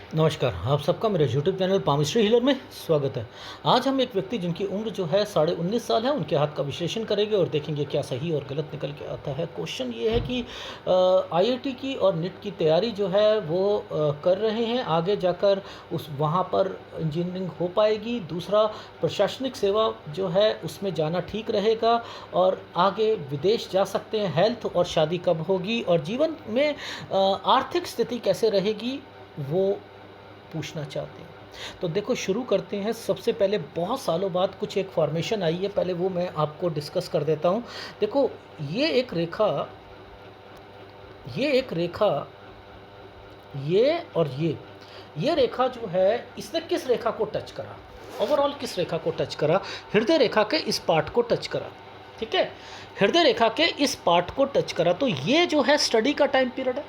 नमस्कार, आप सबका मेरे यूट्यूब चैनल पामिस्ट्री हीलर में स्वागत है। आज हम एक व्यक्ति जिनकी उम्र जो है 19.5 साल है, उनके हाथ का विश्लेषण करेंगे और देखेंगे क्या सही और गलत निकल के आता है। क्वेश्चन ये है कि आईआईटी की और नीट की तैयारी जो है वो कर रहे हैं, आगे जाकर उस वहाँ पर इंजीनियरिंग हो पाएगी। दूसरा, प्रशासनिक सेवा जो है उसमें जाना ठीक रहेगा और आगे विदेश जा सकते हैं। हेल्थ और शादी कब होगी और जीवन में आर्थिक स्थिति कैसे रहेगी, वो पूछना चाहते हैं। तो देखो, शुरू करते हैं। सबसे पहले बहुत सालों बाद कुछ एक फॉर्मेशन आई है, पहले वो मैं आपको डिस्कस कर देता हूँ। देखो, ये एक रेखा, ये एक रेखा, ये और ये रेखा जो है, इसने किस रेखा को टच करा? ओवरऑल किस रेखा को टच करा? हृदय रेखा के इस पार्ट को टच करा। ठीक है, हृदय रेखा के इस पार्ट को टच करा। तो ये जो है स्टडी का टाइम पीरियड है,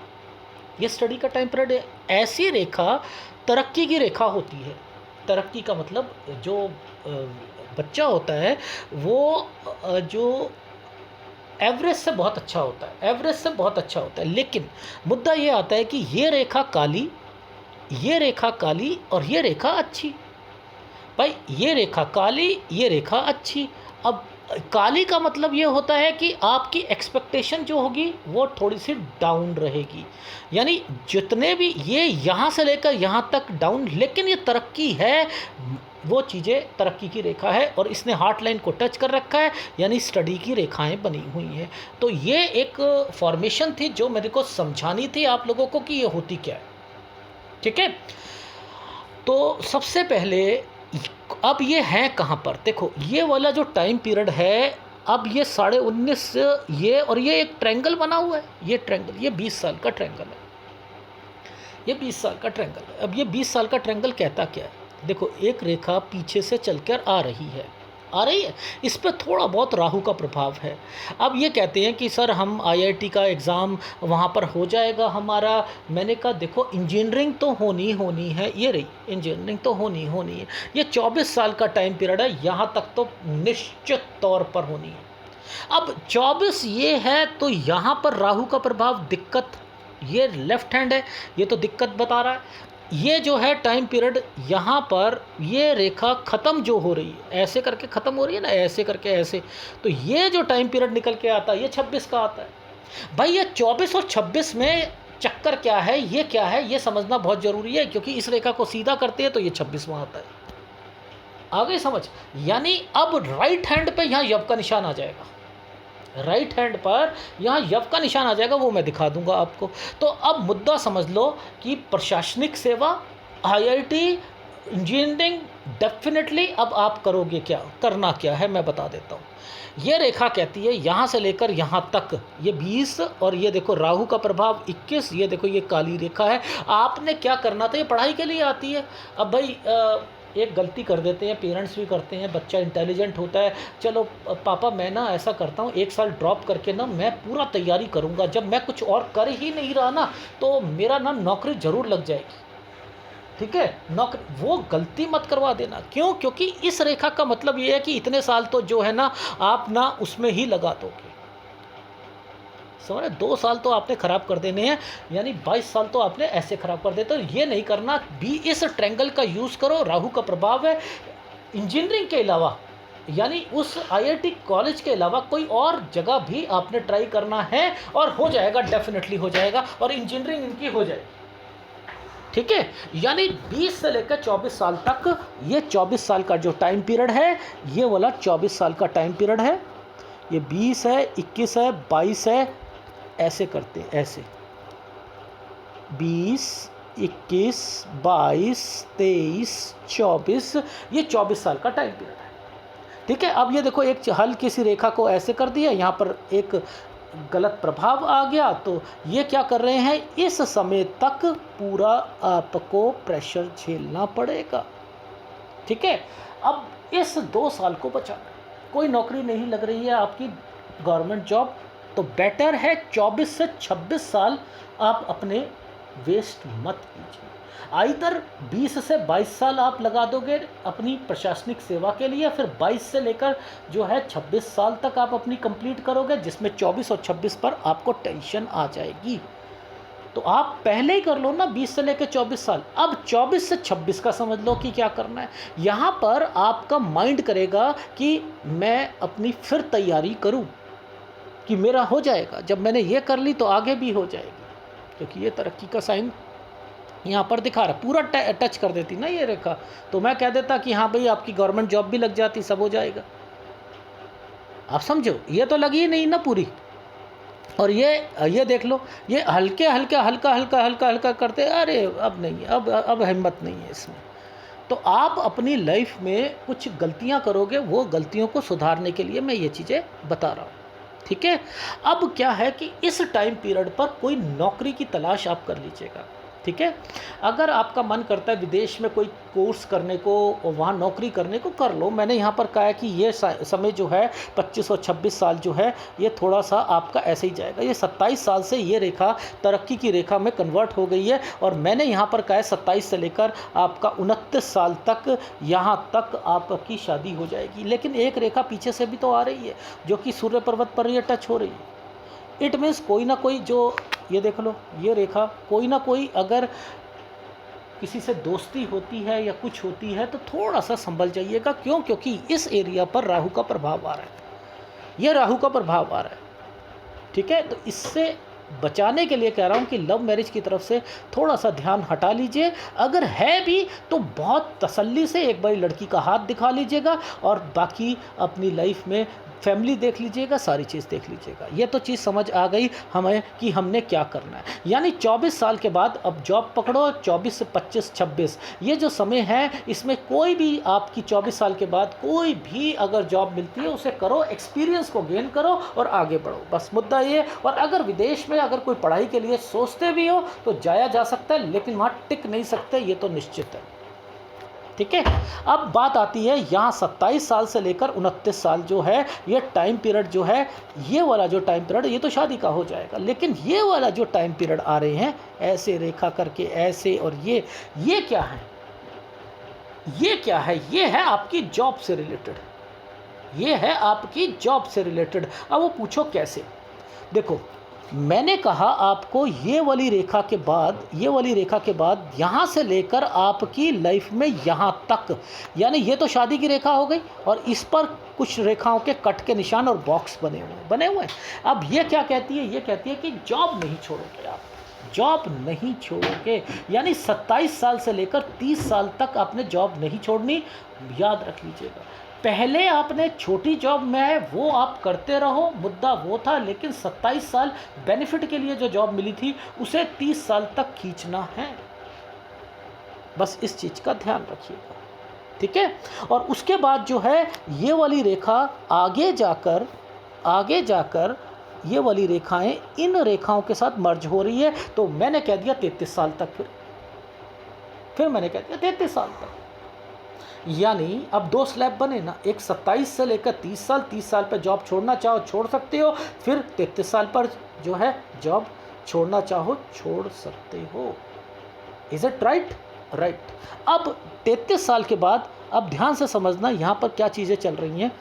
ये स्टडी का टाइम पीरियड है। ऐसी रेखा तरक्की की रेखा होती है। तरक्की का मतलब जो बच्चा होता है वो जो एवरेज से बहुत अच्छा होता है, एवरेज से बहुत अच्छा होता है। लेकिन मुद्दा ये आता है कि ये रेखा काली, ये रेखा काली और ये रेखा अच्छी। भाई, ये रेखा काली, ये रेखा अच्छी। अब काली का मतलब ये होता है कि आपकी एक्सपेक्टेशन जो होगी वो थोड़ी सी डाउन रहेगी, यानी जितने भी ये यहाँ से लेकर यहाँ तक डाउन, लेकिन ये तरक्की है, वो चीज़ें तरक्की की रेखा है और इसने हार्ट लाइन को टच कर रखा है, यानी स्टडी की रेखाएं बनी हुई हैं। तो ये एक फॉर्मेशन थी जो मेरे को समझानी थी आप लोगों को कि ये होती क्या है। ठीक है, तो सबसे पहले अब ये है कहाँ पर? देखो, ये वाला जो टाइम पीरियड है, अब ये 19.5, ये और ये एक ट्रायंगल बना हुआ है। ये ट्रायंगल, ये 20 साल का ट्रायंगल है, ये 20 साल का ट्रायंगल है। अब ये 20 साल का ट्रायंगल कहता क्या है? देखो, एक रेखा पीछे से चलकर आ रही है, आ रही है, इस पर थोड़ा बहुत राहु का प्रभाव है। अब ये कहते हैं कि सर हम आईआईटी का एग्ज़ाम वहाँ पर हो जाएगा हमारा। मैंने कहा देखो, इंजीनियरिंग तो होनी होनी है, ये रही इंजीनियरिंग तो होनी होनी है। ये 24 साल का टाइम पीरियड है, यहाँ तक तो निश्चित तौर पर होनी है। अब 24 ये है तो यहाँ पर राहु का प्रभाव, दिक्कत, ये लेफ्ट हैंड है, ये तो दिक्कत बता रहा है। ये जो है टाइम पीरियड, यहाँ पर ये रेखा ख़त्म जो हो रही है, ऐसे करके ख़त्म हो रही है ना, ऐसे करके ऐसे, तो ये जो टाइम पीरियड निकल के आता है ये 26 का आता है। भाई, ये 24 और 26 में चक्कर क्या है, ये क्या है, ये समझना बहुत ज़रूरी है, क्योंकि इस रेखा को सीधा करते हैं तो ये 26वां आता है। आ गई समझ? यानी अब राइट हैंड पे यहाँ यव का निशान आ जाएगा, राइट हैंड पर यहाँ यव का निशान आ जाएगा, वो मैं दिखा दूंगा आपको। तो अब मुद्दा समझ लो कि प्रशासनिक सेवा, आईआईटी, इंजीनियरिंग, डेफिनेटली अब आप करोगे क्या, करना क्या है मैं बता देता हूँ। ये रेखा कहती है यहाँ से लेकर यहाँ तक, ये 20 और ये देखो राहु का प्रभाव 21, ये देखो ये काली रेखा है। आपने क्या करना था, ये पढ़ाई के लिए आती है। अब भाई एक गलती कर देते हैं, पेरेंट्स भी करते हैं, बच्चा इंटेलिजेंट होता है, चलो पापा मैं ना ऐसा करता हूँ, 1 साल ड्रॉप करके ना मैं पूरा तैयारी करूँगा, जब मैं कुछ और कर ही नहीं रहा ना तो मेरा ना नौकरी ज़रूर लग जाएगी। ठीक है, नौकरी, वो गलती मत करवा देना। क्यों? क्योंकि इस रेखा का मतलब ये है कि इतने साल तो जो है ना आप ना उसमें ही लगा दोगे। समझ, 2 साल तो आपने ख़राब कर देने हैं, यानी 22 साल तो आपने ऐसे ख़राब कर देते। तो ये नहीं करना भी, इस ट्रायंगल का यूज़ करो। राहु का प्रभाव है, इंजीनियरिंग के अलावा, यानी उस आईआईटी कॉलेज के अलावा कोई और जगह भी आपने ट्राई करना है और हो जाएगा, डेफिनेटली हो जाएगा, और इंजीनियरिंग इनकी हो जाएगी। ठीक है, यानी 20 से लेकर 24 साल तक, ये 24 साल का जो टाइम पीरियड है, ये वाला 24 साल का टाइम पीरियड है। ये 20 है, 21 है, 22 है, ऐसे करते हैं, ऐसे 20, 21, 22, 23, 24, ये 24 साल का टाइम पीरियड है। ठीक है, अब ये देखो, एक हल्की सी रेखा को ऐसे कर दिया, यहाँ पर एक गलत प्रभाव आ गया, तो ये क्या कर रहे हैं, इस समय तक पूरा आपको प्रेशर झेलना पड़ेगा। ठीक है, अब इस 2 साल को बचाना है, कोई नौकरी नहीं लग रही है आपकी, गवर्नमेंट जॉब, तो बेटर है 24 से 26 साल आप अपने वेस्ट मत कीजिए। आइदर 20 से 22 साल आप लगा दोगे अपनी प्रशासनिक सेवा के लिए, फिर 22 से लेकर जो है 26 साल तक आप अपनी कंप्लीट करोगे, जिसमें 24 और 26 पर आपको टेंशन आ जाएगी। तो आप पहले ही कर लो ना 20 से लेकर 24 साल। अब 24 से 26 का समझ लो कि क्या करना है। यहाँ पर आपका माइंड करेगा कि मैं अपनी फिर तैयारी करूँ कि मेरा हो जाएगा, जब मैंने ये कर ली तो आगे भी हो जाएगी, क्योंकि ये तरक्की का साइन यहाँ पर दिखा रहा, पूरा टच कर देती ना ये रेखा, तो मैं कह देता कि हाँ भाई आपकी गवर्नमेंट जॉब भी लग जाती, सब हो जाएगा। आप समझो, ये तो लगी ही नहीं ना पूरी। और ये देख लो, ये हल्के हल्के हल्का हल्का हल्का हल्का करते, अरे अब नहीं, अब हिम्मत नहीं है इसमें। तो आप अपनी लाइफ में कुछ गलतियां करोगे, वो गलतियों को सुधारने के लिए मैं ये चीज़ें बता रहा हूँ, ठीक है। अब क्या है कि इस टाइम पीरियड पर कोई नौकरी की तलाश आप कर लीजिएगा, ठीक है। अगर आपका मन करता है विदेश में कोई कोर्स करने को और वहाँ नौकरी करने को, कर लो। मैंने यहाँ पर कहा है कि ये समय जो है 25 और 26 साल जो है ये थोड़ा सा आपका ऐसे ही जाएगा। ये 27 साल से ये रेखा तरक्की की रेखा में कन्वर्ट हो गई है, और मैंने यहाँ पर कहा है 27 से लेकर आपका 29 साल तक यहाँ तक आपकी शादी हो जाएगी। लेकिन एक रेखा पीछे से भी तो आ रही है जो कि सूर्य पर्वत पर ये टच हो रही है। इट मीन्स कोई ना कोई, जो ये देख लो ये रेखा, कोई ना कोई अगर किसी से दोस्ती होती है या कुछ होती है तो थोड़ा सा संभल जाइएगा। क्यों? क्योंकि इस एरिया पर राहु का प्रभाव आ रहा है, ये राहु का प्रभाव आ रहा है, ठीक है। तो इससे बचाने के लिए कह रहा हूँ कि लव मैरिज की तरफ से थोड़ा सा ध्यान हटा लीजिए। अगर है भी तो बहुत तसल्ली से एक बार लड़की का हाथ दिखा लीजिएगा, और बाकी अपनी लाइफ में फैमिली देख लीजिएगा, सारी चीज़ देख लीजिएगा। ये तो चीज़ समझ आ गई हमें कि हमने क्या करना है। यानी 24 साल के बाद अब जॉब पकड़ो, 24 से 25 26 ये जो समय है, इसमें कोई भी आपकी 24 साल के बाद कोई भी अगर जॉब मिलती है उसे करो, एक्सपीरियंस को गेन करो और आगे बढ़ो, बस मुद्दा ये। और अगर विदेश में अगर कोई पढ़ाई के लिए सोचते भी हो तो जाया जा सकता है, लेकिन वहाँ टिक नहीं सकते, ये तो निश्चित है, ठीक है। अब बात आती है यहाँ 27 साल से लेकर 29 साल जो है ये टाइम पीरियड जो है, ये वाला जो टाइम पीरियड, ये तो शादी का हो जाएगा, लेकिन ये वाला जो टाइम पीरियड आ रहे हैं ऐसे रेखा करके ऐसे, और ये क्या है, ये क्या है, ये है आपकी जॉब से रिलेटेड, ये है आपकी जॉब से रिलेटेड। अब वो पूछो कैसे, देखो मैंने कहा आपको ये वाली रेखा के बाद, ये वाली रेखा के बाद यहाँ से लेकर आपकी लाइफ में यहाँ तक, यानी ये तो शादी की रेखा हो गई, और इस पर कुछ रेखाओं के कट के निशान और बॉक्स बने हुए हैं। अब ये क्या कहती है, ये कहती है कि जॉब नहीं छोड़ोगे आप, जॉब नहीं छोड़ोगे। यानी 27 साल से लेकर 30 साल तक आपने जॉब नहीं छोड़नी, याद रख लीजिएगा। पहले आपने छोटी जॉब में है वो आप करते रहो, मुद्दा वो था, लेकिन 27 साल बेनिफिट के लिए जो जॉब मिली थी उसे 30 साल तक खींचना है, बस इस चीज़ का ध्यान रखिएगा, ठीक है। और उसके बाद जो है ये वाली रेखा आगे जाकर ये वाली रेखाएं इन रेखाओं के साथ मर्ज हो रही है, तो मैंने कह दिया 33 साल तक, फिर मैंने कह दिया 33 साल तक। यानी अब दो स्लैब बने ना, एक 27 से लेकर 30 साल, 30 साल पर जॉब छोड़ना चाहो छोड़ सकते हो, फिर 33 साल पर जो है जॉब छोड़ना चाहो छोड़ सकते हो। Is it right? राइट। अब 33 साल के बाद अब ध्यान से समझना यहाँ पर क्या चीज़ें चल रही हैं।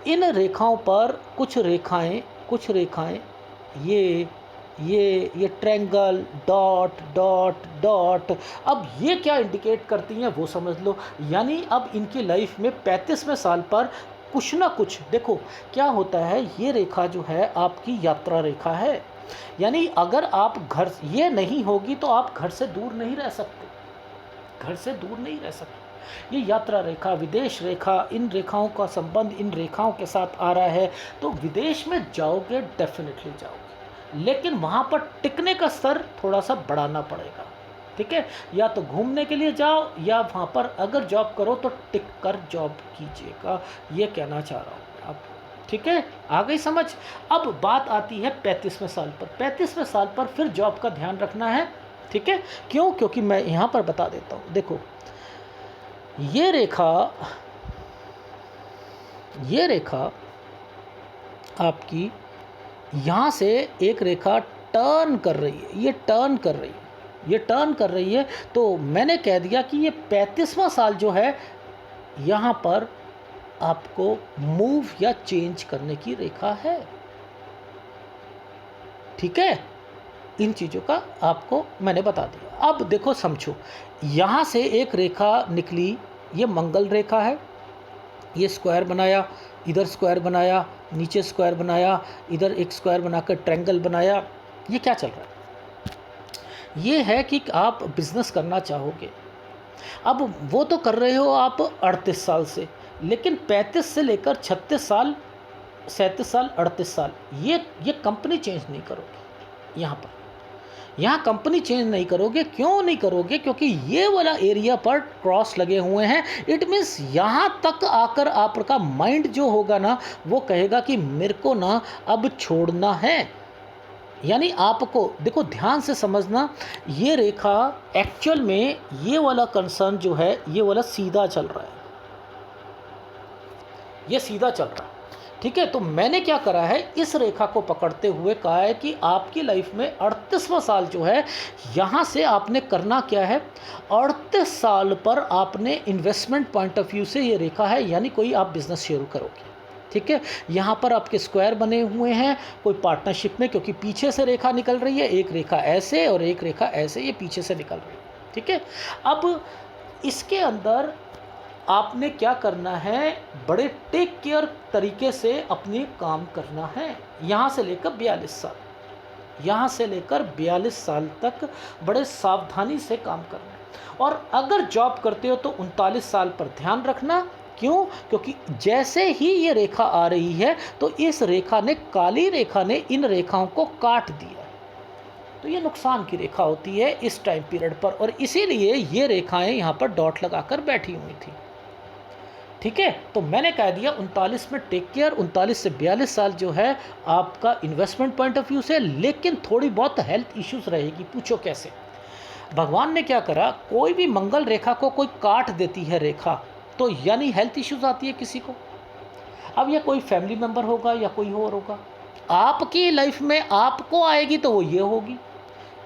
इन रेखाओं पर कुछ रेखाएं ये ट्रायंगल, डॉट डॉट डॉट, अब ये क्या इंडिकेट करती हैं वो समझ लो। यानी अब इनकी लाइफ में 35वें साल पर कुछ ना कुछ, देखो क्या होता है, ये रेखा जो है आपकी यात्रा रेखा है। यानी अगर आप घर, ये नहीं होगी तो आप घर से दूर नहीं रह सकते, घर से दूर नहीं रह सकते। ये यात्रा रेखा, विदेश रेखा, इन रेखाओं का संबंध इन रेखाओं के साथ आ रहा है, तो विदेश में जाओगे, डेफिनेटली जाओगे, लेकिन वहाँ पर टिकने का स्तर थोड़ा सा बढ़ाना पड़ेगा, ठीक है। या तो घूमने के लिए जाओ, या वहाँ पर अगर जॉब करो तो टिक कर जॉब कीजिएगा, ये कहना चाह रहा हूँ आप, ठीक है। आ गई समझ। अब बात आती है 35वें साल पर। 35वें साल पर फिर जॉब का ध्यान रखना है, ठीक है। क्यों? क्योंकि मैं यहाँ पर बता देता हूँ, देखो ये रेखा आपकी यहाँ से एक रेखा टर्न कर रही है, ये टर्न कर रही है, तो मैंने कह दिया कि ये 35वां साल जो है यहाँ पर आपको मूव या चेंज करने की रेखा है, ठीक है। इन चीज़ों का आपको मैंने बता दिया। अब देखो समझो, यहाँ से एक रेखा निकली, ये मंगल रेखा है, ये स्क्वायर बनाया, इधर स्क्वायर बनाया, नीचे स्क्वायर बनाया, इधर एक स्क्वायर बनाकर ट्रायंगल बनाया। ये क्या चल रहा है? ये है कि आप बिजनेस करना चाहोगे। अब वो तो कर रहे हो आप 38 साल से, लेकिन 35 से लेकर 36 साल, 37 साल, 38 साल ये कंपनी चेंज नहीं करोगे। यहाँ कंपनी चेंज नहीं करोगे। क्यों नहीं करोगे? क्योंकि ये वाला एरिया पर क्रॉस लगे हुए हैं। इट मीन्स यहाँ तक आकर आपका माइंड जो होगा ना, वो कहेगा कि मेरे को ना अब छोड़ना है। यानी आपको देखो, ध्यान से समझना, ये रेखा एक्चुअल में ये वाला कंसर्न जो है, ये वाला सीधा चल रहा है, ये सीधा चल रहा है। ठीक है, तो मैंने क्या करा है, इस रेखा को पकड़ते हुए कहा है कि आपकी लाइफ में 38वां साल जो है, यहाँ से आपने करना क्या है, 38 साल पर आपने इन्वेस्टमेंट पॉइंट ऑफ व्यू से ये रेखा है, यानी कोई आप बिजनेस शुरू करोगे। ठीक है, यहाँ पर आपके स्क्वायर बने हुए हैं कोई पार्टनरशिप में, क्योंकि पीछे से रेखा निकल रही है, एक रेखा ऐसे और एक रेखा ऐसे, ये पीछे से निकल रही है। ठीक है, अब इसके अंदर आपने क्या करना है, बड़े टेक केयर तरीके से अपने काम करना है। यहाँ से लेकर 42 साल, यहाँ से लेकर 42 साल तक बड़े सावधानी से काम करना है। और अगर जॉब करते हो तो 39 साल पर ध्यान रखना। क्यों? क्योंकि जैसे ही ये रेखा आ रही है तो इस रेखा ने, काली रेखा ने इन रेखाओं को काट दिया, तो ये नुकसान की रेखा होती है इस टाइम पीरियड पर, और इसीलिए ये रेखाएं यहाँ पर डॉट लगाकर बैठी हुई थी। ठीक है, तो मैंने कह दिया 39 में टेक केयर, 39 से 42 साल जो है आपका इन्वेस्टमेंट पॉइंट ऑफ व्यू से, लेकिन थोड़ी बहुत हेल्थ इश्यूज रहेगी। पूछो कैसे? भगवान ने क्या करा, कोई भी मंगल रेखा को कोई काट देती है रेखा, तो यानी हेल्थ इश्यूज आती है किसी को। अब यह कोई फैमिली मेंबर होगा या कोई और होगा, आपकी लाइफ में आपको आएगी तो वो ये होगी,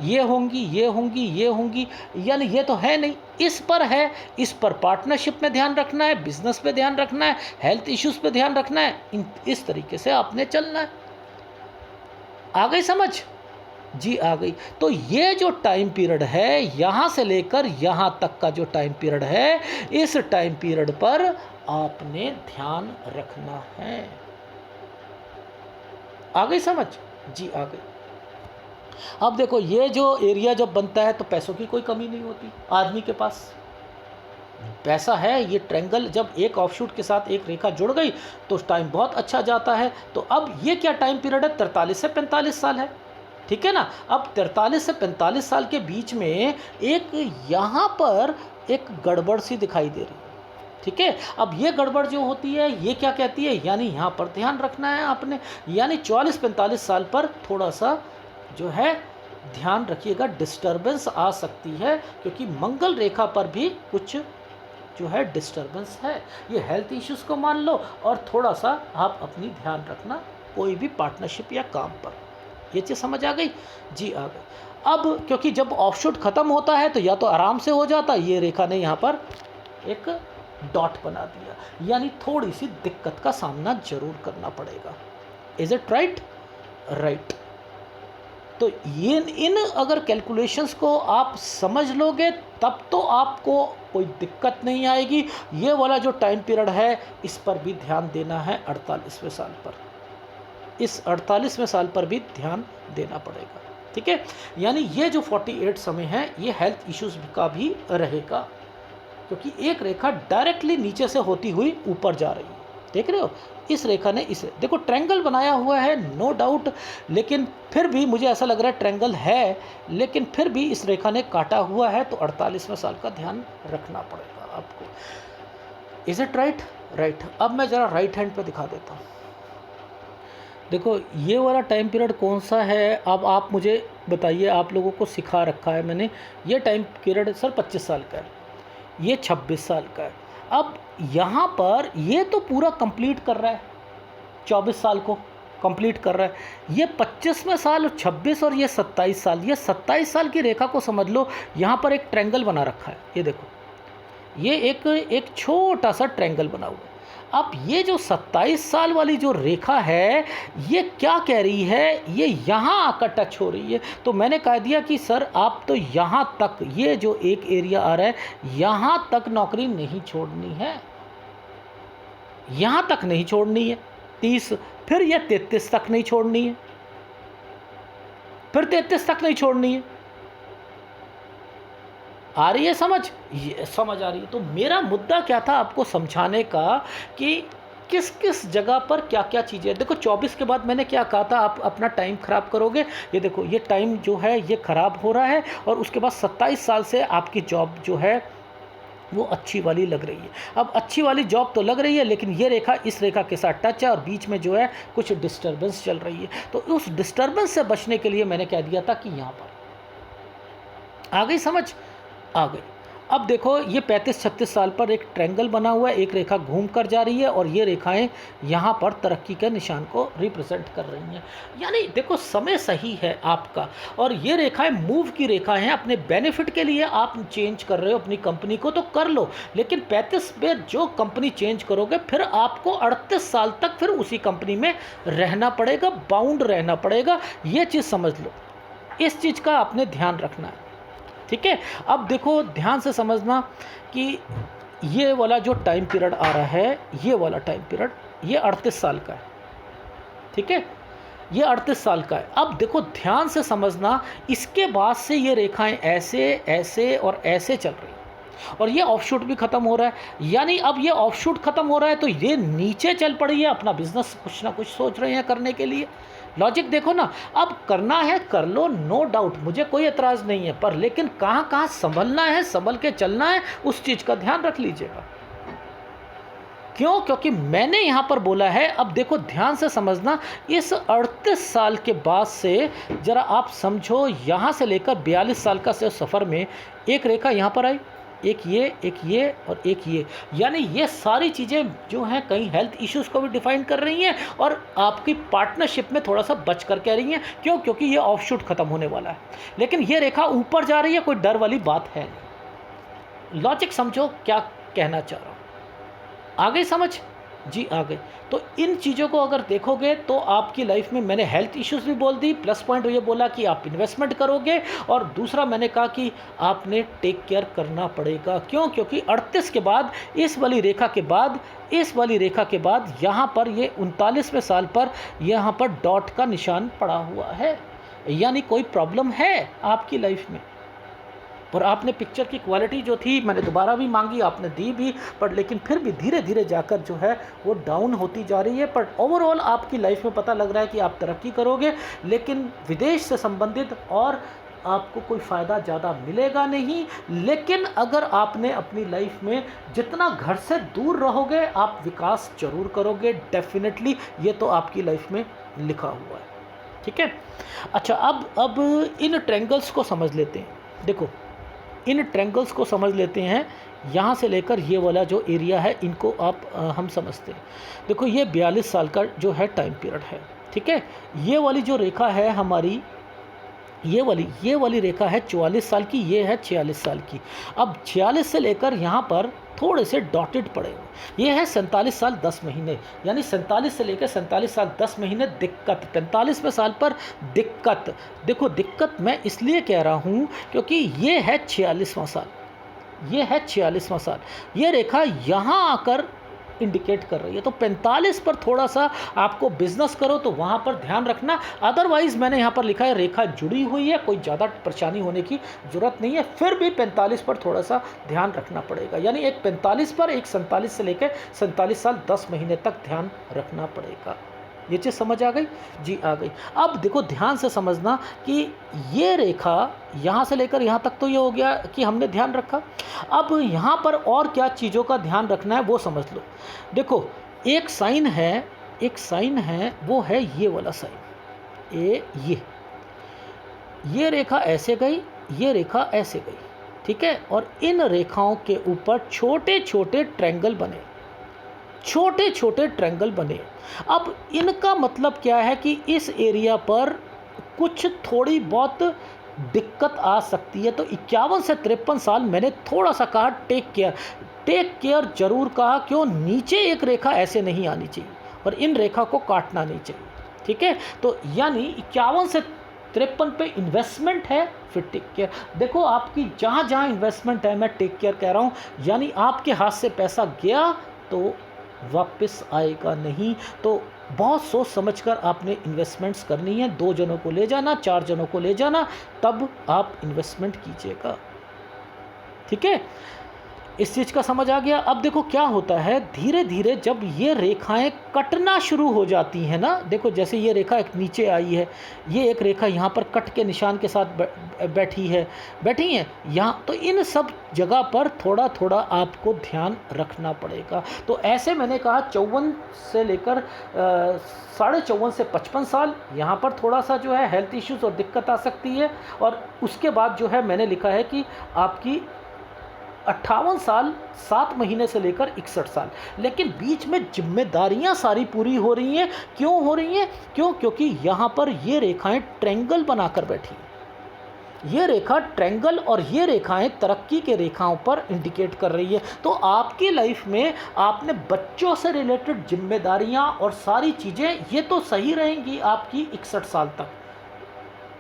ये होंगी, ये होंगी, ये होंगी, यानी ये तो है नहीं, इस पर है। इस पर पार्टनरशिप में ध्यान रखना है, बिजनेस पे ध्यान रखना है, हेल्थ इश्यूज पे ध्यान रखना है। इस तरीके से आपने चलना है। आ गई समझ? जी आ गई। तो ये जो टाइम पीरियड है, यहाँ से लेकर यहाँ तक का जो टाइम पीरियड है, इस टाइम पीरियड पर आपने ध्यान रखना है। आ गई समझ? जी आ गई। अब देखो, ये जो एरिया जब बनता है तो पैसों की कोई कमी नहीं होती, आदमी के पास पैसा है। ये ट्रायंगल जब एक ऑफशूट के साथ एक रेखा जुड़ गई तो टाइम बहुत अच्छा जाता है। तो अब ये क्या टाइम पीरियड है, 43 से 45 साल है। ठीक है ना? अब 43 से 45 साल के बीच में एक यहाँ पर एक गड़बड़ सी दिखाई दे रही है। ठीक है, अब ये गड़बड़ जो होती है, ये क्या कहती है, यानी यहाँ पर ध्यान रखना है आपने। यानी 44-45 साल पर थोड़ा सा जो है ध्यान रखिएगा, डिस्टरबेंस आ सकती है, क्योंकि मंगल रेखा पर भी कुछ जो है डिस्टरबेंस है। ये हेल्थ इश्यूज को मान लो, और थोड़ा सा आप अपनी ध्यान रखना कोई भी पार्टनरशिप या काम पर। ये चीज़ समझ आ गई? जी आ गई। अब क्योंकि जब ऑफशूट ख़त्म होता है तो या तो आराम से हो जाता, ये रेखा ने यहाँ पर एक डॉट बना दिया, यानी थोड़ी सी दिक्कत का सामना जरूर करना पड़ेगा। Is it right? राइट। तो ये इन अगर कैलकुलेशंस को आप समझ लोगे तब तो आपको कोई दिक्कत नहीं आएगी। ये वाला जो टाइम पीरियड है, इस पर भी ध्यान देना है। 48वें साल पर, इस 48वें साल पर भी ध्यान देना पड़ेगा। ठीक है, यानी ये जो 48 समय है, ये हेल्थ इश्यूज का भी रहेगा, क्योंकि एक रेखा डायरेक्टली नीचे से होती हुई ऊपर जा रही है। देख रहे हो, इस रेखा ने इसे देखो ट्रायंगल बनाया हुआ है, नो डाउट, लेकिन फिर भी मुझे ऐसा लग रहा है ट्रायंगल है, लेकिन फिर भी इस रेखा ने काटा हुआ है, तो 48वें साल का ध्यान रखना पड़ेगा आपको। Is it right? राइट। अब मैं ज़रा राइट हैंड पे दिखा देता हूँ। देखो, ये वाला टाइम पीरियड कौन सा है, अब आप मुझे बताइए। आप लोगों को सिखा रखा है मैंने, ये टाइम पीरियड सर 25 साल का है, ये 26 साल का है। अब यहाँ पर ये तो पूरा कंप्लीट कर रहा है, 24 साल को कंप्लीट कर रहा है। ये 25वें साल और 26 और ये 27 साल, ये 27 साल की रेखा को समझ लो। यहाँ पर एक ट्रायंगल बना रखा है, ये देखो, ये एक छोटा सा ट्रायंगल बना हुआ है। अब ये जो 27 साल वाली जो रेखा है, ये क्या कह रही है, ये यहाँ आकर टच हो रही है। तो मैंने कह दिया कि सर आप तो यहाँ तक, ये जो एक एरिया आ रहा है, यहाँ तक नौकरी नहीं छोड़नी है, यहाँ तक नहीं छोड़नी है 30, फिर ये 33 तक नहीं छोड़नी है, फिर 33 तक नहीं छोड़नी है। आ रही है समझ? ये समझ आ रही है। तो मेरा मुद्दा क्या था आपको समझाने का कि किस किस जगह पर क्या क्या चीज़ें। देखो 24 के बाद मैंने क्या कहा था, आप अपना टाइम ख़राब करोगे। ये देखो ये टाइम जो है ये ख़राब हो रहा है, और उसके बाद 27 साल से आपकी जॉब जो है वो अच्छी वाली लग रही है। अब अच्छी वाली जॉब तो लग रही है, लेकिन ये रेखा इस रेखा के साथ टच है और बीच में जो है कुछ डिस्टर्बेंस चल रही है। तो उस डिस्टर्बेंस से बचने के लिए मैंने कह दिया था कि यहाँ पर आ गई समझ, आ गई। अब देखो ये 35-36 साल पर एक ट्रायंगल बना हुआ है, एक रेखा घूम कर जा रही है, और ये रेखाएं यहाँ पर तरक्की के निशान को रिप्रेजेंट कर रही हैं। यानी देखो समय सही है आपका, और ये रेखाएं मूव की रेखा हैं। अपने बेनिफिट के लिए आप चेंज कर रहे हो अपनी कंपनी को तो कर लो, लेकिन 35 में जो कंपनी चेंज करोगे फिर आपको 38 साल तक फिर उसी कंपनी में रहना पड़ेगा, बाउंड रहना पड़ेगा। ये चीज़ समझ लो, इस चीज़ का आपने ध्यान रखना है, ठीक है। अब देखो ध्यान से समझना कि ये वाला जो टाइम पीरियड आ रहा है, ये वाला टाइम पीरियड ये 38 साल का है, ठीक है, ये 38 साल का है। अब देखो ध्यान से समझना, इसके बाद से ये रेखाएं ऐसे ऐसे और ऐसे चल रही हैं, और ये ऑफशूट भी ख़त्म हो रहा है। यानी अब ये ऑफशूट ख़त्म हो रहा है तो ये नीचे चल पड़ी है, अपना बिजनेस कुछ ना कुछ सोच रहे हैं करने के लिए। लॉजिक देखो ना, अब करना है कर लो, नो डाउट, मुझे कोई एतराज़ नहीं है, पर लेकिन कहाँ कहाँ संभलना है, संभल के चलना है, उस चीज़ का ध्यान रख लीजिएगा। क्यों? क्योंकि मैंने यहाँ पर बोला है। अब देखो ध्यान से समझना, इस 38 साल के बाद से ज़रा आप समझो, यहाँ से लेकर 42 साल का से सफ़र में एक रेखा यहाँ पर आई, एक ये और एक ये। यानी ये सारी चीज़ें जो हैं कहीं हेल्थ इश्यूज़ को भी डिफाइन कर रही हैं, और आपकी पार्टनरशिप में थोड़ा सा बच कर कह रही हैं। क्यों? क्योंकि ये ऑफशूट ख़त्म होने वाला है, लेकिन ये रेखा ऊपर जा रही है, कोई डर वाली बात है नहीं। लॉजिक समझो क्या कहना चाह रहा हूँ, आ गई समझ? जी आ गई। तो इन चीज़ों को अगर देखोगे तो आपकी लाइफ में, मैंने हेल्थ इश्यूज़ भी बोल दी, प्लस पॉइंट ये बोला कि आप इन्वेस्टमेंट करोगे, और दूसरा मैंने कहा कि आपने टेक केयर करना पड़ेगा। क्यों? क्योंकि 38 के बाद, इस वाली रेखा के बाद, इस वाली रेखा के बाद यहाँ पर ये 39वें साल पर यहाँ पर डॉट का निशान पड़ा हुआ है। यानी कोई प्रॉब्लम है आपकी लाइफ में। और आपने पिक्चर की क्वालिटी जो थी, मैंने दोबारा भी मांगी, आपने दी भी, पर लेकिन फिर भी धीरे धीरे जाकर जो है वो डाउन होती जा रही है। पर ओवरऑल आपकी लाइफ में पता लग रहा है कि आप तरक्की करोगे, लेकिन विदेश से संबंधित और आपको कोई फ़ायदा ज़्यादा मिलेगा नहीं। लेकिन अगर आपने अपनी लाइफ में जितना घर से दूर रहोगे, आप विकास जरूर करोगे, डेफिनेटली। ये तो आपकी लाइफ में लिखा हुआ है, ठीक है। अच्छा, अब इन ट्रायंगल्स को समझ लेते हैं। देखो इन ट्रायंगल्स को समझ लेते हैं, यहाँ से लेकर ये वाला जो एरिया है, इनको हम समझते हैं। देखो ये 42 साल का जो है टाइम पीरियड है, ठीक है। ये वाली जो रेखा है हमारी, ये वाली रेखा है 44 साल की, ये है 46 साल की। अब 46 से लेकर यहाँ पर थोड़े से डॉटेड पड़े हुए, ये है 47 साल 10 महीने। यानी 47 से लेकर 47 साल 10 महीने दिक्कत, 45वें साल पर दिक्कत। देखो दिक्कत मैं इसलिए कह रहा हूँ क्योंकि ये है 46वां साल, ये है 46वां साल। ये रेखा यहाँ आकर इंडिकेट कर रही है। तो 45 पर थोड़ा सा आपको बिजनेस करो तो वहाँ पर ध्यान रखना। अदरवाइज़ मैंने यहाँ पर लिखा है रेखा जुड़ी हुई है, कोई ज़्यादा परेशानी होने की ज़रूरत नहीं है। फिर भी 45 पर थोड़ा सा ध्यान रखना पड़ेगा। यानी एक 45 पर, एक 47 से लेकर 47 साल 10 महीने तक ध्यान रखना पड़ेगा। ये चीज़ समझ आ गई? जी आ गई। अब देखो ध्यान से समझना कि ये रेखा यहाँ से लेकर यहाँ तक तो ये हो गया कि हमने ध्यान रखा। अब यहाँ पर और क्या चीज़ों का ध्यान रखना है वो समझ लो। देखो एक साइन है, वो है ये वाला साइन, ये रेखा ऐसे गई, ये रेखा ऐसे गई, ठीक है। और इन रेखाओं के ऊपर छोटे छोटे ट्रायंगल बने, छोटे छोटे ट्रायंगल बने। अब इनका मतलब क्या है कि इस एरिया पर कुछ थोड़ी बहुत दिक्कत आ सकती है। तो 51 से 53 साल मैंने थोड़ा सा कहा टेक केयर, टेक केयर जरूर कहा, क्यों नीचे एक रेखा ऐसे नहीं आनी चाहिए और इन रेखा को काटना नहीं चाहिए। ठीक है, तो यानी 51 से 53 पे इन्वेस्टमेंट है, फिर टेक केयर। देखो आपकी जहाँ जहाँ इन्वेस्टमेंट है, मैं टेक केयर कह रहा हूँ, यानी आपके हाथ से पैसा गया तो वापस आएगा नहीं। तो बहुत सोच समझकर आपने इन्वेस्टमेंट्स करनी है। 2 जनों को ले जाना, 4 जनों को ले जाना, तब आप इन्वेस्टमेंट कीजिएगा। ठीक है, इस चीज़ का समझ आ गया। अब देखो क्या होता है, धीरे धीरे जब ये रेखाएं कटना शुरू हो जाती हैं ना, देखो जैसे ये रेखा एक नीचे आई है, ये एक रेखा यहाँ पर कट के निशान के साथ बैठी है यहाँ, तो इन सब जगह पर थोड़ा थोड़ा आपको ध्यान रखना पड़ेगा। तो ऐसे मैंने कहा 54 से लेकर 54.5 से 55 साल, यहाँ पर थोड़ा सा जो है हेल्थ इश्यूज़ और दिक्कत आ सकती है। और उसके बाद जो है मैंने लिखा है कि आपकी 58 साल 7 महीने से लेकर 61 साल, लेकिन बीच में जिम्मेदारियां सारी पूरी हो रही हैं। क्यों हो रही हैं? क्योंकि यहाँ पर ये रेखाएं ट्रायंगल बनाकर बैठी हैं। ये रेखा ट्रायंगल और ये रेखाएं तरक्की के रेखाओं पर इंडिकेट कर रही है। तो आपकी लाइफ में आपने बच्चों से रिलेटेड जिम्मेदारियां और सारी चीज़ें ये तो सही रहेंगी आपकी 61 साल तक।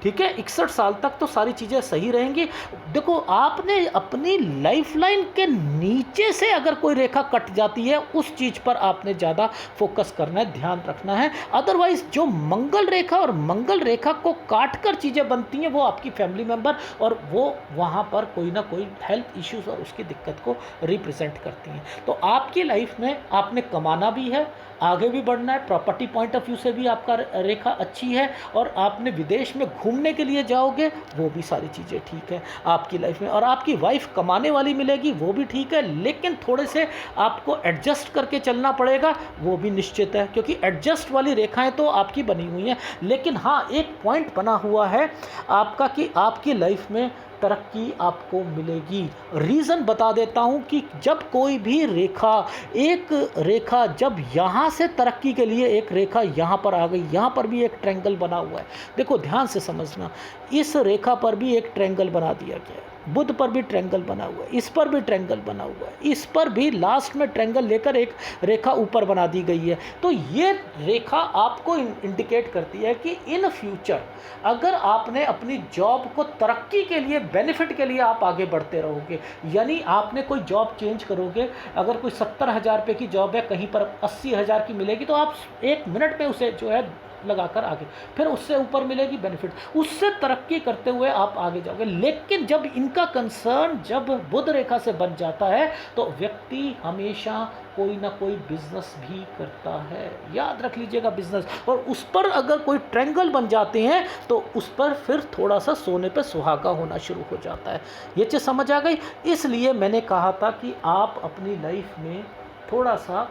ठीक है, 61 साल तक तो सारी चीज़ें सही रहेंगी। देखो आपने अपनी लाइफलाइन के नीचे से अगर कोई रेखा कट जाती है, उस चीज़ पर आपने ज़्यादा फोकस करना है, ध्यान रखना है। अदरवाइज जो मंगल रेखा और मंगल रेखा को काट कर चीज़ें बनती हैं, वो आपकी फैमिली मेम्बर और वो वहाँ पर कोई ना कोई हेल्थ इश्यूज़ और उसकी दिक्कत को रिप्रेजेंट करती हैं। तो आपकी लाइफ में आपने कमाना भी है, आगे भी बढ़ना है, प्रॉपर्टी पॉइंट ऑफ व्यू से भी आपका रेखा अच्छी है, और आपने विदेश में घूमने के लिए जाओगे, वो भी सारी चीज़ें ठीक है आपकी लाइफ में। और आपकी वाइफ कमाने वाली मिलेगी, वो भी ठीक है, लेकिन थोड़े से आपको एडजस्ट करके चलना पड़ेगा, वो भी निश्चित है, क्योंकि एडजस्ट वाली रेखाएं तो आपकी बनी हुई हैं। लेकिन हाँ, एक पॉइंट बना हुआ है आपका कि आपकी लाइफ में तरक्की आपको मिलेगी। रीज़न बता देता हूं कि जब कोई भी रेखा, एक रेखा जब यहाँ से तरक्की के लिए एक रेखा यहाँ पर आ गई, यहाँ पर भी एक ट्रायंगल बना हुआ है, देखो ध्यान से समझना, इस रेखा पर भी एक ट्रायंगल बना दिया गया है, बुध पर भी ट्रायंगल बना हुआ है, इस पर भी ट्रायंगल बना हुआ है, इस पर भी लास्ट में ट्रायंगल लेकर एक रेखा ऊपर बना दी गई है। तो ये रेखा आपको इंडिकेट करती है कि इन फ्यूचर अगर आपने अपनी जॉब को तरक्की के लिए, बेनिफिट के लिए आप आगे बढ़ते रहोगे, यानी आपने कोई जॉब चेंज करोगे, अगर कोई 70,000 रुपये की जॉब है, कहीं पर 80,000 की मिलेगी, तो आप 1 मिनट में उसे जो है लगाकर आगे, फिर उससे ऊपर मिलेगी बेनिफिट, उससे तरक्की करते हुए आप आगे जाओगे। लेकिन जब इनका कंसर्न जब बुध रेखा से बन जाता है, तो व्यक्ति हमेशा कोई ना कोई बिजनेस भी करता है, याद रख लीजिएगा बिजनेस, और उस पर अगर कोई ट्रायंगल बन जाते हैं तो उस पर फिर थोड़ा सा सोने पे सुहागा होना शुरू हो जाता है। ये चीज़ समझ आ गई? इसलिए मैंने कहा था कि आप अपनी लाइफ में थोड़ा सा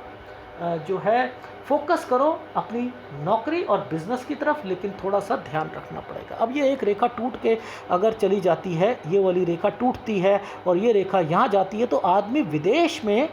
जो है फोकस करो अपनी नौकरी और बिज़नेस की तरफ, लेकिन थोड़ा सा ध्यान रखना पड़ेगा। अब ये एक रेखा टूट के अगर चली जाती है, ये वाली रेखा टूटती है और ये रेखा यहाँ जाती है, तो आदमी विदेश में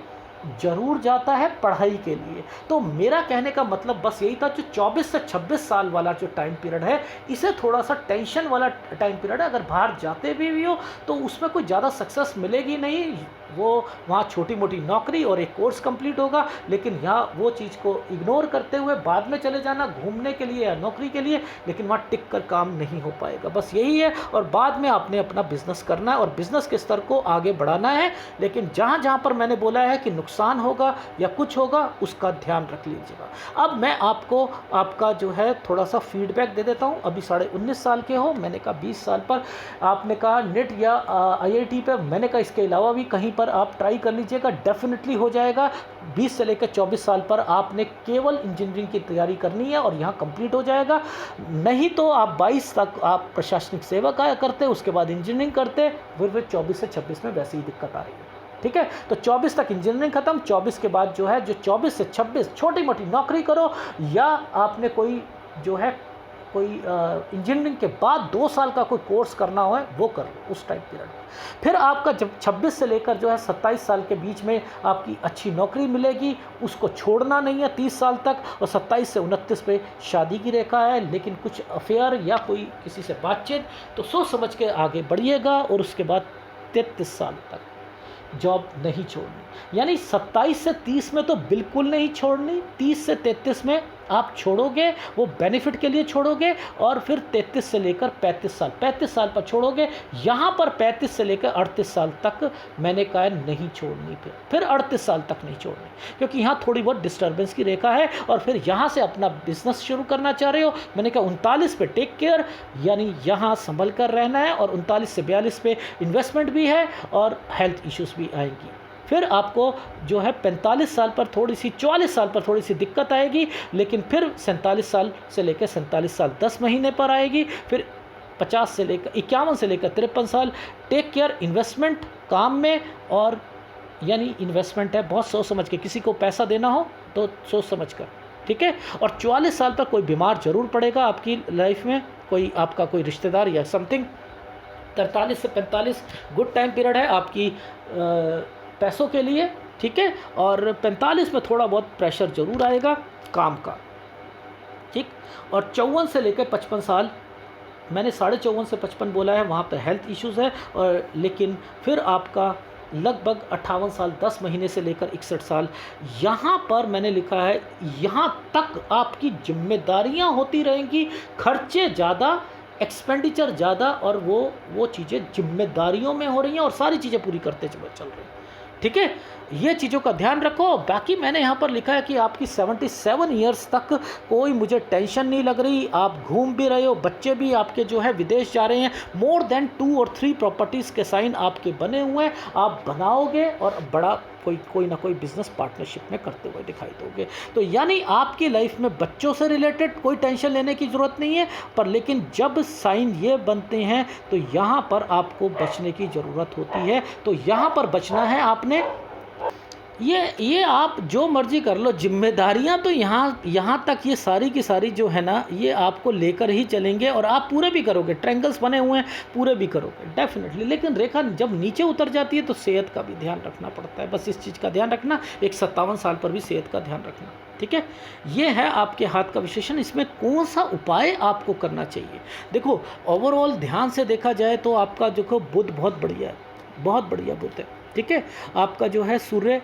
ज़रूर जाता है पढ़ाई के लिए। तो मेरा कहने का मतलब बस यही था, जो 24 से 26 साल वाला जो टाइम पीरियड है, इसे थोड़ा सा टेंशन वाला टाइम पीरियड है। अगर बाहर जाते भी हो तो उसमें कोई ज़्यादा सक्सेस मिलेगी नहीं, वो वहाँ छोटी मोटी नौकरी और एक कोर्स कंप्लीट होगा, लेकिन यहाँ वो चीज़ को इग्नोर करते हुए बाद में चले जाना घूमने के लिए या नौकरी के लिए, लेकिन वहाँ टिक कर काम नहीं हो पाएगा। बस यही है, और बाद में आपने अपना बिजनेस करना है और बिजनेस के स्तर को आगे बढ़ाना है। लेकिन जहाँ जहाँ पर मैंने बोला है कि नुकसान होगा या कुछ होगा, उसका ध्यान रख लीजिएगा। अब मैं आपको आपका जो है थोड़ा सा फीडबैक दे देता हूँ। अभी 19.5 साल के हो, मैंने कहा 20 साल पर, आपने कहा नेट या IIT पर, मैंने कहा इसके अलावा भी कहीं पर आप ट्राई कर लीजिएगा, डेफिनेटली हो जाएगा। 20 से लेकर 24 साल पर आपने केवल इंजीनियरिंग की तैयारी करनी है और यहाँ कंप्लीट हो जाएगा। नहीं तो आप 22 तक आप प्रशासनिक सेवा का करते, उसके बाद इंजीनियरिंग करते, फिर 24 से 26 में वैसे ही दिक्कत आ रही है। ठीक है, तो 24 तक इंजीनियरिंग खत्म, 24 के बाद जो है, जो 24 से 26 छोटी मोटी नौकरी करो, या आपने कोई जो है कोई इंजीनियरिंग के बाद 2 साल का कोई कोर्स करना हो, वो कर लो उस टाइम पीरियड में। फिर आपका जब 26 से लेकर जो है 27 साल के बीच में आपकी अच्छी नौकरी मिलेगी, उसको छोड़ना नहीं है 30 साल तक, और 27 से 29 पे शादी की रेखा है, लेकिन कुछ अफेयर या कोई किसी से बातचीत, तो सोच समझ के आगे बढ़िएगा। और उसके बाद 33 साल तक जॉब नहीं छोड़नी, यानी 27 से 30 में तो बिल्कुल नहीं छोड़नी, 30 से 33 में आप छोड़ोगे, वो बेनिफिट के लिए छोड़ोगे, और फिर 33 से लेकर 35 साल पर छोड़ोगे। यहाँ पर 35 से लेकर 38 साल तक मैंने कहा नहीं छोड़नी, फिर 38 साल तक नहीं छोड़नी, क्योंकि यहाँ थोड़ी बहुत डिस्टर्बेंस की रेखा है, और फिर यहाँ से अपना बिजनेस शुरू करना चाह रहे हो। मैंने कहा 39 पे टेक केयर, यानी यहाँ संभल कर रहना है, और 39 से 42 पे इन्वेस्टमेंट भी है और हेल्थ इश्यूज़ भी आएंगी। फिर आपको जो है 45 साल पर थोड़ी सी, 44 साल पर थोड़ी सी दिक्कत आएगी, लेकिन फिर 47 साल से लेकर 47 साल 10 महीने पर आएगी। फिर 50 से लेकर 51 से लेकर 53 साल टेक केयर, इन्वेस्टमेंट काम में, और यानी इन्वेस्टमेंट है बहुत सोच समझ के, किसी को पैसा देना हो तो सोच समझ कर, ठीक है। और 44 साल पर कोई बीमार जरूर पड़ेगा आपकी लाइफ में, कोई आपका कोई रिश्तेदार या समथिंग। 43 से 45 गुड टाइम पीरियड है आपकी पैसों के लिए, ठीक है। और 45 में थोड़ा बहुत प्रेशर जरूर आएगा काम का, ठीक। और 54 से लेकर 55 साल, मैंने 54.5 से 55 बोला है, वहाँ पर हेल्थ इश्यूज़ है, और लेकिन फिर आपका लगभग 58 साल 10 महीने से लेकर 61 साल, यहाँ पर मैंने लिखा है यहाँ तक आपकी जिम्मेदारियाँ होती रहेंगी, खर्चे ज़्यादा, एक्सपेंडिचर ज़्यादा, और वो चीज़ें जिम्मेदारियों में हो रही हैं और सारी चीज़ें पूरी करते चल रही हैं, ठीक है। ये चीज़ों का ध्यान रखो। बाकी मैंने यहाँ पर लिखा है कि आपकी 77 ईयर्स तक कोई मुझे टेंशन नहीं लग रही, आप घूम भी रहे हो, बच्चे भी आपके जो है विदेश जा रहे हैं, मोर देन 2 और 3 प्रॉपर्टीज़ के साइन आपके बने हुए हैं, आप बनाओगे और बड़ा कोई ना कोई बिजनेस पार्टनरशिप में करते हुए दिखाई दोगे। तो यानी आपकी लाइफ में बच्चों से रिलेटेड कोई टेंशन लेने की ज़रूरत नहीं है, पर लेकिन जब साइन ये बनते हैं तो यहाँ पर आपको बचने की ज़रूरत होती है। तो यहाँ पर बचना है आपने। ये आप जो मर्जी कर लो, जिम्मेदारियां तो यहाँ तक ये सारी की सारी जो है ना, ये आपको लेकर ही चलेंगे, और आप पूरे भी करोगे, ट्रायंगल्स बने हुए हैं, पूरे भी करोगे डेफिनेटली। लेकिन रेखा जब नीचे उतर जाती है तो सेहत का भी ध्यान रखना पड़ता है, बस इस चीज़ का ध्यान रखना, एक 57 साल पर भी सेहत का ध्यान रखना, ठीक है। ये है आपके हाथ का विशेषण, इसमें कौन सा उपाय आपको करना चाहिए। देखो ओवरऑल ध्यान से देखा जाए तो आपका देखो बुध बहुत बढ़िया है, बहुत बढ़िया बुध है, ठीक है। आपका जो है सूर्य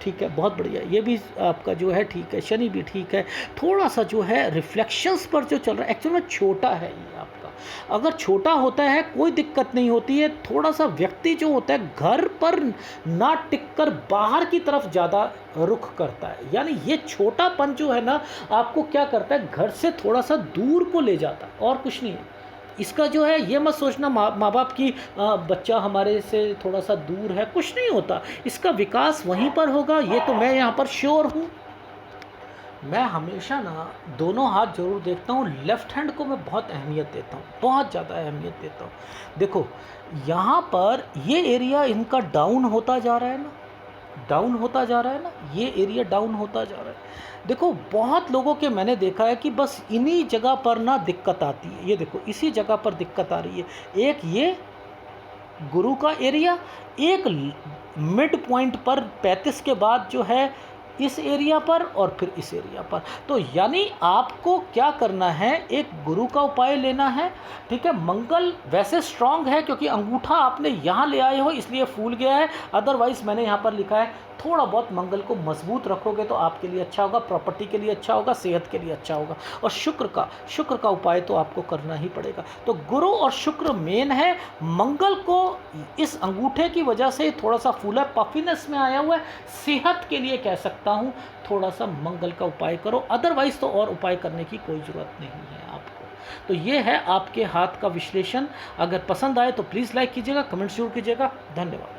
ठीक है, बहुत बढ़िया, ये भी आपका जो है ठीक है, शनि भी ठीक है। थोड़ा सा जो है रिफ्लेक्शंस पर जो चल रहा है, एक्चुअल में छोटा है ये आपका, अगर छोटा होता है कोई दिक्कत नहीं होती है। थोड़ा सा व्यक्ति जो होता है घर पर ना टिककर बाहर की तरफ ज़्यादा रुख करता है, यानी ये छोटापन जो है ना आपको क्या करता है, घर से थोड़ा सा दूर को ले जाता है, और कुछ नहीं है। इसका जो है ये मत सोचना माँ बाप की बच्चा हमारे से थोड़ा सा दूर है, कुछ नहीं होता, इसका विकास वहीं पर होगा, ये तो मैं यहाँ पर श्योर हूँ। मैं हमेशा ना दोनों हाथ जरूर देखता हूँ, लेफ्ट हैंड को मैं बहुत अहमियत देता हूँ, बहुत ज़्यादा अहमियत देता हूँ। देखो यहाँ पर ये एरिया इनका डाउन होता जा रहा है ना, डाउन होता जा रहा है ना, ये एरिया डाउन होता जा रहा है। देखो बहुत लोगों के मैंने देखा है कि बस इन्हीं जगह पर ना दिक्कत आती है, ये देखो इसी जगह पर दिक्कत आ रही है। एक ये गुरु का एरिया, एक मिड पॉइंट पर 35 के बाद जो है इस एरिया पर, और फिर इस एरिया पर। तो यानी आपको क्या करना है, एक गुरु का उपाय लेना है, ठीक है। मंगल वैसे स्ट्रांग है क्योंकि अंगूठा आपने यहाँ ले आए हो इसलिए फूल गया है, अदरवाइज मैंने यहाँ पर लिखा है थोड़ा बहुत मंगल को मजबूत रखोगे तो आपके लिए अच्छा होगा, प्रॉपर्टी के लिए अच्छा होगा, सेहत के लिए अच्छा होगा। और शुक्र का उपाय तो आपको करना ही पड़ेगा। तो गुरु और शुक्र मेन है, मंगल को इस अंगूठे की वजह से थोड़ा सा फूला पफिनेस में आया हुआ है, सेहत के लिए कह सकता हूँ थोड़ा सा मंगल का उपाय करो, अदरवाइज तो और उपाय करने की कोई ज़रूरत नहीं है आपको। तो ये है आपके हाथ का विश्लेषण। अगर पसंद आए तो प्लीज़ लाइक कीजिएगा, कमेंट जरूर कीजिएगा। धन्यवाद।